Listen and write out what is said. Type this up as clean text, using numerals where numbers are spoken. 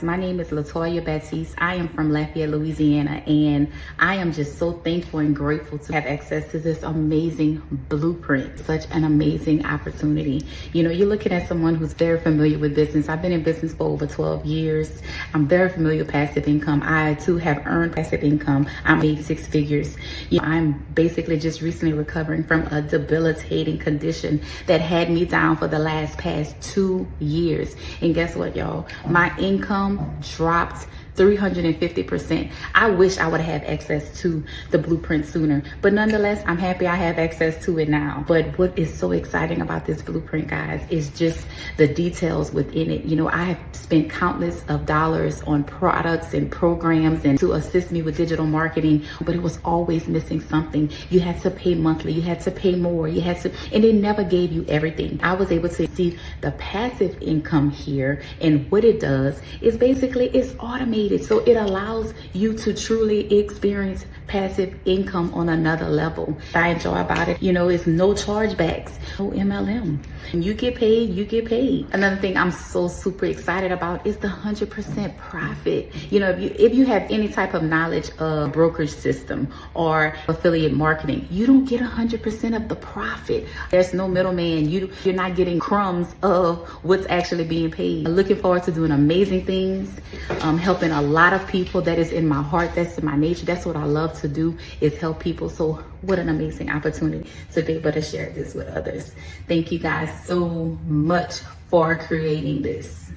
My name is Latoya Baptiste. I am from Lafayette, Louisiana, and I am just so thankful and grateful to have access to this amazing blueprint. Such an amazing opportunity. You know, you're looking at someone who's very familiar with business. I've been in business for over 12 years. I'm very familiar with passive income. I too have earned passive income. I made 6 figures. You know, I'm basically just recently recovering from a debilitating condition that had me down for the past 2 years. And guess what, y'all? My income dropped 350%. I wish I would have access to the blueprint sooner, but nonetheless, I'm happy I have access to it now. But what is so exciting about this blueprint, guys, is just the details within it. You know, I have spent countless of dollars on products and programs and to assist me with digital marketing, but it was always missing something. You had to pay monthly, you had to pay more, you had to, and it never gave you everything. I was able to see the passive income here, and what it does is basically it's automated. So it allows you to truly experience passive income on another level. What I enjoy about it, you know, is no chargebacks, no MLM. When you get paid, you get paid. Another thing I'm so super excited about is the 100% profit. You know, if you have any type of knowledge of brokerage system or affiliate marketing, you don't get 100% of the profit. There's no middleman. You're not getting crumbs of what's actually being paid. I'm looking forward to doing amazing things, helping a lot of people. That is in my heart. That's in my nature. That's what I love to do, is help people. So what an amazing opportunity to be able to share this with others. Thank you guys so much for creating this.